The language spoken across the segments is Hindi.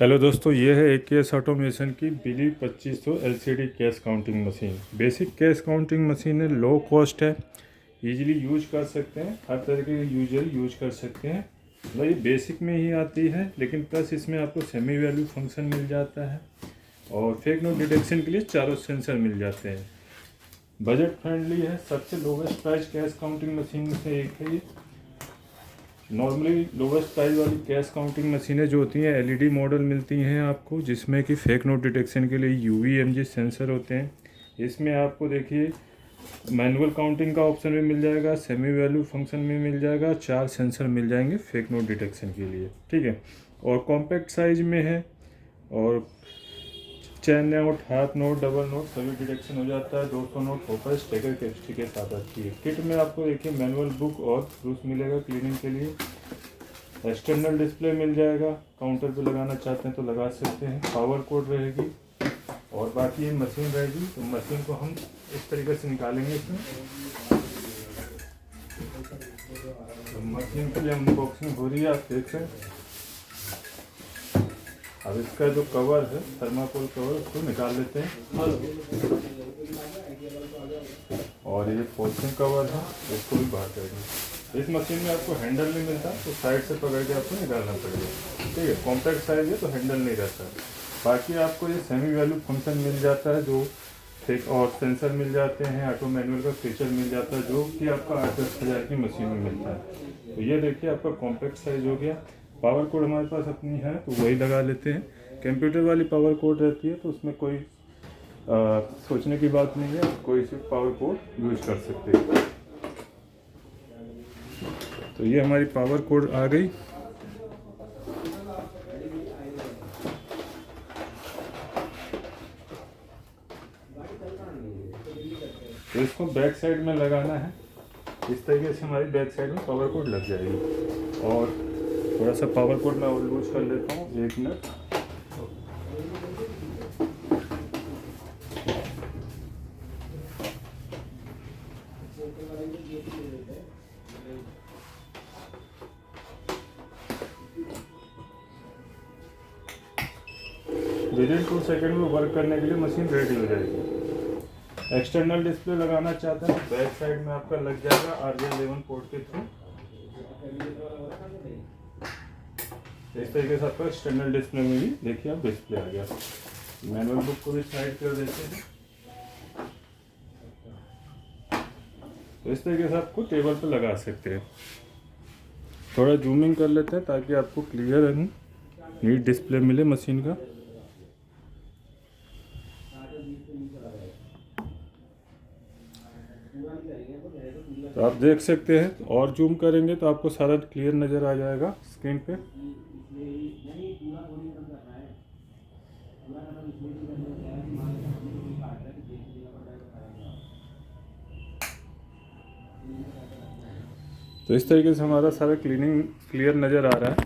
हेलो दोस्तों, ये है AKS ऑटोमेशन की बिली 2500 LCD cash counting machine. Basic cash counting machine है, लो कॉस्ट है, इजीली यूज कर सकते हैं, हर तरह के यूजर यूज कर सकते हैं। मतलब ये बेसिक में ही आती है, लेकिन प्लस इसमें आपको सेमी वैल्यू फंक्शन मिल जाता है और फेक नोट डिटेक्शन के लिए चारों सेंसर मिल जाते हैं। बजट फ्रेंडली है, सबसे lowest price cash counting machine में से एक है ये। नॉर्मली लोवेस्ट प्राइस वाली कैश काउंटिंग मशीनें जो होती हैं LED मॉडल मिलती हैं आपको, जिसमें कि फेक नोट डिटेक्शन के लिए UV-MG सेंसर होते हैं। इसमें आपको देखिए मैनुअल काउंटिंग का ऑप्शन भी मिल जाएगा, सेमी वैल्यू फंक्शन भी मिल जाएगा, 4 सेंसर मिल जाएंगे फेक नोट डिटेक्शन के लिए, ठीक है। और कॉम्पैक्ट साइज में है और चैन नोट, हाथ नोट, डबल नोट सभी डिटेक्शन हो जाता है। 200 नोट होता है, स्टेकर कैपेसिटी के साथ आती है। किट में आपको देखिए मैनुअल बुक और प्रूफ मिलेगा क्लीनिंग के लिए। एक्सटर्नल डिस्प्ले मिल जाएगा, काउंटर पे लगाना चाहते हैं तो लगा सकते हैं। पावर कोड रहेगी और बाकी ये मशीन रहेगी। तो मशीन को हम इस तरीके से निकालेंगे इसमें। तो मशीन के लिए अनबॉक्सिंग हो रही है, आप देख सकते हैं। अब इसका जो कवर है, थर्माकोल कवर, उसको निकाल लेते हैं और ये पॉलिथीन कवर है, इसको भी बाहर कर देंगे। इस मशीन में आपको हैंडल नहीं मिलता, तो साइड से पकड़ के आपको निकालना पड़ेगा, ठीक है। कॉम्पैक्ट साइज है तो हैंडल नहीं रहता। बाकी आपको ये सेमी वैल्यू फंक्शन मिल जाता है, जो एक और सेंसर मिल जाते हैं, ऑटो मैनुअल का फीचर मिल जाता है, जो कि आपका 8-10 हज़ार की मशीन में मिलता है। तो ये देखिए आपका कॉम्पैक्ट साइज हो गया। पावर कोड हमारे पास अपनी है तो वही लगा लेते हैं। कंप्यूटर वाली पावर कोड रहती है तो उसमें कोई सोचने की बात नहीं है, कोई सी पावर कोड यूज कर सकते हैं। तो ये हमारी पावर कोड आ गई। तो इसको बैक साइड में लगाना है, इस तरीके से हमारी बैक साइड में पावर कोड लग जाएगी। और थोड़ा सा पावर कोड मैं और लूज कर लेता हूँ, 1 मिनट। विदिन 2 सेकेंड में वर्क करने के लिए मशीन रेडी हो जाएगी। एक्सटर्नल डिस्प्ले लगाना चाहते हैं, बैक साइड में आपका लग जाएगा RJ11 पोर्ट के थ्रू। इस तरीके से आपका एक्सटर्नल डिस्प्ले में भी देखिए आप डिस्प्ले आ गया। मैनुअल बुक को भी साइड कर देते हैं। तो इस तरीके से आपको टेबल पर लगा सकते हैं। थोड़ा जूमिंग कर लेते हैं ताकि आपको क्लियर एंड नीट डिस्प्ले मिले मशीन का। तो आप देख सकते हैं, और जूम करेंगे तो आपको सारा क्लियर नज़र आ जाएगा स्क्रीन पे। तो इस तरीके से हमारा सारा क्लीनिंग क्लियर नज़र आ रहा है।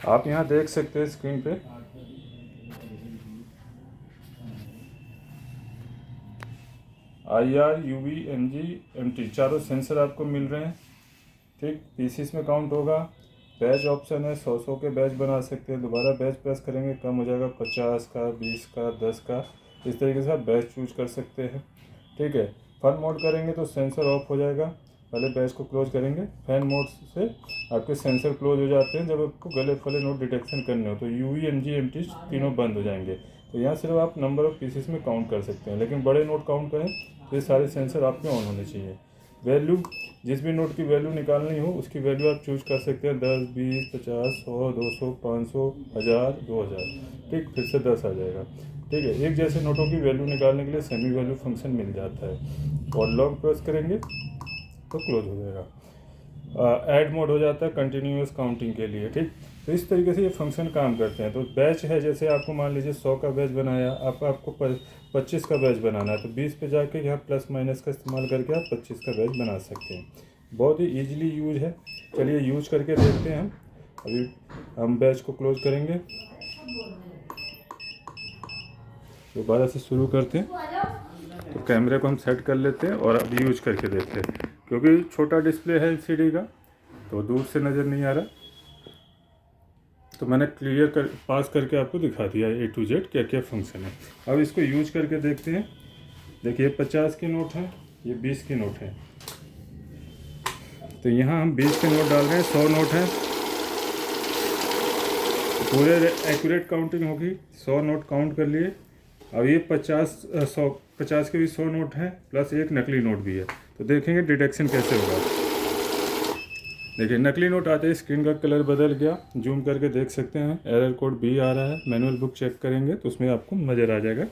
आप यहाँ देख सकते हैं स्क्रीन पे। IR, UV, MG, MT चारों सेंसर आपको मिल रहे हैं, ठीक। पीसीस में काउंट होगा। बैच ऑप्शन है, 100 के बैच बना सकते हैं। दोबारा बैच प्रेस करेंगे कम हो जाएगा, 50 का, 20 का, 10 का। इस तरीके से आप बैच चूज कर सकते हैं, ठीक है। फन मोड करेंगे तो सेंसर ऑफ हो जाएगा। पहले बैच को क्लोज करेंगे। फैन मोड से आपके सेंसर क्लोज हो जाते हैं जब आपको गले फले नोट डिटेक्शन करने हो, तो UV, MG, MT तीनों बंद हो जाएंगे। तो यहाँ सिर्फ आप नंबर ऑफ पीसेस में काउंट कर सकते हैं, लेकिन बड़े नोट काउंट करें तो ये सारे सेंसर आपके ऑन होने चाहिए। वैल्यू, जिस भी नोट की वैल्यू निकालनी हो उसकी वैल्यू आप चूज कर सकते हैं, 10, 20, 50, 100, 200, 500, 1000, 2000, ठीक। फिर से 10 आ जाएगा, ठीक है। एक जैसे नोटों की वैल्यू निकालने के लिए सेमी वैल्यू फंक्शन मिल जाता है। और लॉन्ग प्रेस करेंगे तो क्लोज हो जाएगा। ऐड मोड हो जाता है कंटिन्यूअस काउंटिंग के लिए, ठीक। तो इस तरीके से ये फंक्शन काम करते हैं। तो बैच है, जैसे आपको मान लीजिए 100 का बैच बनाया, आपको 25 का बैच बनाना है, तो 20 पे जाके यहाँ प्लस माइनस का इस्तेमाल करके आप 25 का बैच बना सकते हैं। बहुत ही ईजिली यूज है। चलिए यूज करके देखते हैं हम। अभी हम बैच को क्लोज करेंगे, दोबारा से शुरू करते हैं। तो कैमरे को हम सेट कर लेते हैं और अब यूज करके देखते हैं। क्योंकि छोटा डिस्प्ले है LCD का तो दूर से नज़र नहीं आ रहा। तो मैंने पास करके आपको दिखा दिया A to Z क्या क्या फंक्शन है। अब इसको यूज करके देखते हैं। देखिए 50 की नोट है, ये 20 की नोट है, तो यहाँ हम 20 के नोट डाल रहे हैं। 100 नोट है, पूरे एक्यूरेट काउंटिंग होगी। 100 नोट काउंट कर लिए। अब ये 50 के भी 100 नोट हैं, प्लस एक नकली नोट भी है। तो देखेंगे डिटेक्शन कैसे होगा। देखिए नकली नोट आते ही स्क्रीन का कलर बदल गया, जूम करके देख सकते हैं। एरर कोड B आ रहा है। मैनुअल बुक चेक करेंगे तो उसमें आपको नज़र आ जाएगा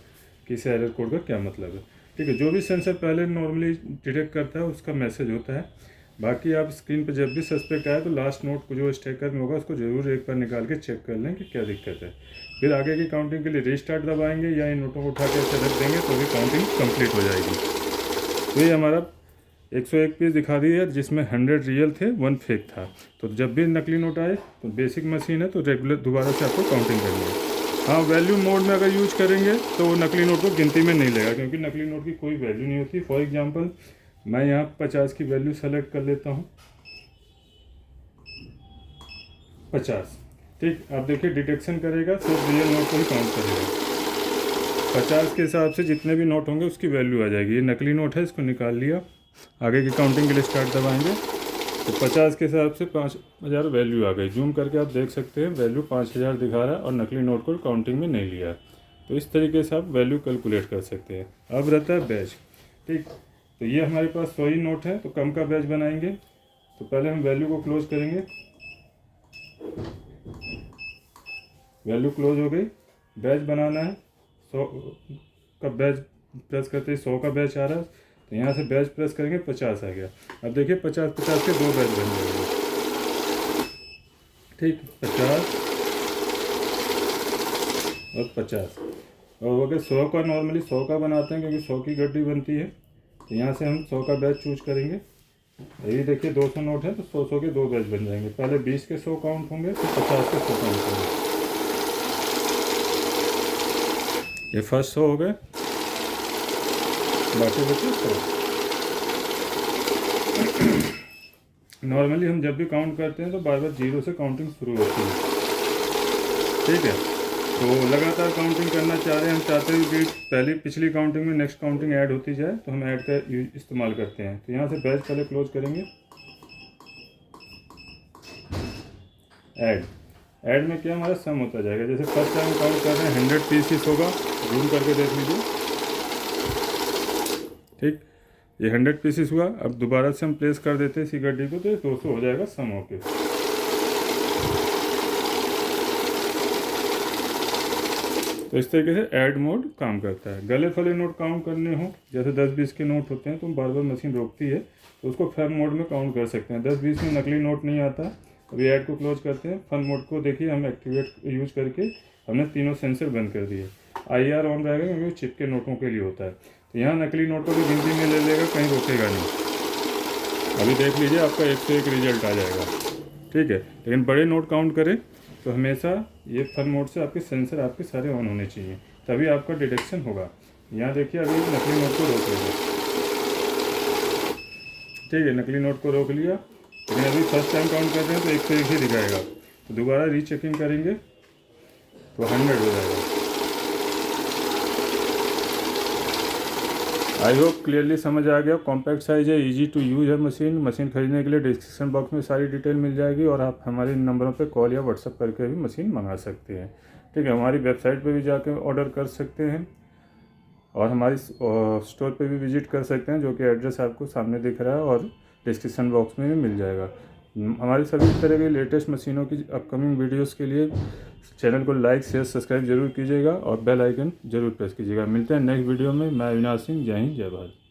कि इस एरर कोड का क्या मतलब है। ठीक है, जो भी सेंसर पहले नॉर्मली डिटेक्ट करता है उसका मैसेज होता है। बाकी आप स्क्रीन पर जब भी सस्पेक्ट आए तो लास्ट नोट को जो स्टेकर में होगा उसको ज़रूर एक बार निकाल के चेक कर लें कि क्या दिक्कत है। फिर आगे की काउंटिंग के लिए रीस्टार्ट दबाएंगे या इन नोटों को उठा के ऐसे रख देंगे तो भी काउंटिंग कंप्लीट हो जाएगी। तो ये हमारा 101 पीस दिखा दिया है, जिसमें 100 रियल थे, 1 फेक था। तो जब भी नकली नोट आए तो बेसिक मशीन है तो रेगुलर दोबारा से आपको काउंटिंग करनी है। हाँ, वैल्यू मोड में अगर यूज करेंगे तो वो नकली नोट को गिनती में नहीं लेगा, क्योंकि नकली नोट की कोई वैल्यू नहीं होती। फॉर एग्जांपल मैं यहाँ 50 की वैल्यू सेलेक्ट कर लेता हूँ, 50। ठीक, आप देखिए डिटेक्शन करेगा, सिर्फ रियल नोट को ही काउंट करेगा। 50 के हिसाब से जितने भी नोट होंगे उसकी वैल्यू आ जाएगी। ये नकली नोट है, इसको निकाल लिया। आगे की काउंटिंग के लिए स्टार्ट दबाएंगे तो 50 के हिसाब से 5000 वैल्यू आ गई। जूम करके आप देख सकते हैं वैल्यू 5000 दिखा रहा है और नकली नोट को काउंटिंग में नहीं लिया। तो इस तरीके से आप वैल्यू कैलकुलेट कर सकते हैं। अब रहता है बैच। ठीक, तो ये हमारे पास 100 ही नोट है, तो कम का बैच बनाएंगे। तो पहले हम वैल्यू को क्लोज करेंगे। वैल्यू क्लोज हो गई। बैच बनाना है, 100 का बैच प्रेस करते ही 100 का बैच आ रहा है, तो यहाँ से बैच प्रेस करेंगे, 50 आ गया। अब देखिए 50-50 के 2 बैच बन जाएंगे। ठीक, 50 और 50। और अगर 100 का नॉर्मली 100 का बनाते हैं क्योंकि 100 की गड्डी बनती है, तो यहाँ से हम 100 का बैच चूज करेंगे। यही देखिए 200 नोट है तो 100 के 2 बैच बन जाएंगे। पहले 20 के 100 काउंट होंगे, फिर 50 के 100 काउंट होंगे। ये फर्स्ट 100 हो गए, बाकी बचे 100। नॉर्मली हम जब भी काउंट करते हैं तो बार बार 0 से काउंटिंग शुरू होती है। ठीक है, तो लगातार काउंटिंग करना चाह रहे हैं, हम चाहते हैं कि पिछली काउंटिंग में नेक्स्ट काउंटिंग ऐड होती जाए, तो हम ऐड का इस्तेमाल करते हैं। तो यहाँ से बैच पहले क्लोज करेंगे। ऐड में क्या हमारा सम होता जाएगा। जैसे फर्स्ट टाइम काउंट कर रहे हैं 100 पीसेस होगा, जूम करके देख लीजिए। ठीक, ये 100 पीसेस हुआ। अब दोबारा से हम प्लेस कर देते हैं इसी गड्डी को, तो ये 200 हो जाएगा सम होके। तो इस तरीके से ऐड मोड काम करता है। गले फले नोट काउंट करने हो, जैसे 10-20 के नोट होते हैं तो बार बार मशीन रोकती है, तो उसको फन मोड में काउंट कर सकते हैं। 10-20 में नकली नोट नहीं आता। अभी ऐड को क्लोज करते हैं। फन मोड को देखिए हम एक्टिवेट यूज करके हमने तीनों सेंसर बंद कर दिए। IR ऑन रहेगा क्योंकि वो चिप के नोटों के लिए होता है। तो यहाँ नकली नोट को भी गिनती में ले लेगा, कहीं रोकेगा नहीं। अभी देख लीजिए आपका 101 रिजल्ट आ जाएगा। ठीक है, लेकिन बड़े नोट काउंट करें तो हमेशा ये फन मोड से आपके सेंसर आपके सारे ऑन होने चाहिए, तभी आपका डिटेक्शन होगा। यहाँ देखिए अभी नकली नोट को रोक लेगा। ठीक है, नकली नोट को रोक लिया, लेकिन अभी फर्स्ट टाइम काउंट कर रहे हैं तो 101 ही दिखाएगा। तो दोबारा रीचेकिंग करेंगे तो 100 हो जाएगा। आई होप क्लियरली समझ आ गया। कॉम्पैक्ट साइज है, इजी टू यूज है मशीन खरीदने के लिए डिस्क्रिप्शन बॉक्स में सारी डिटेल मिल जाएगी, और आप हमारे नंबरों पे कॉल या व्हाट्सअप करके भी मशीन मंगा सकते हैं। ठीक है, हमारी वेबसाइट पे भी जाके ऑर्डर कर सकते हैं, और हमारी स्टोर पे भी विजिट कर सकते हैं, जो कि एड्रेस आपको सामने दिख रहा है और डिस्क्रिप्शन बॉक्स में भी मिल जाएगा। हमारी सभी तरह की लेटेस्ट मशीनों की अपकमिंग वीडियोस के लिए चैनल को लाइक शेयर सब्सक्राइब जरूर कीजिएगा और बेल आइकन जरूर प्रेस कीजिएगा। मिलते हैं नेक्स्ट वीडियो में। मैं अविनाश सिंह, जय हिंद जय भारत।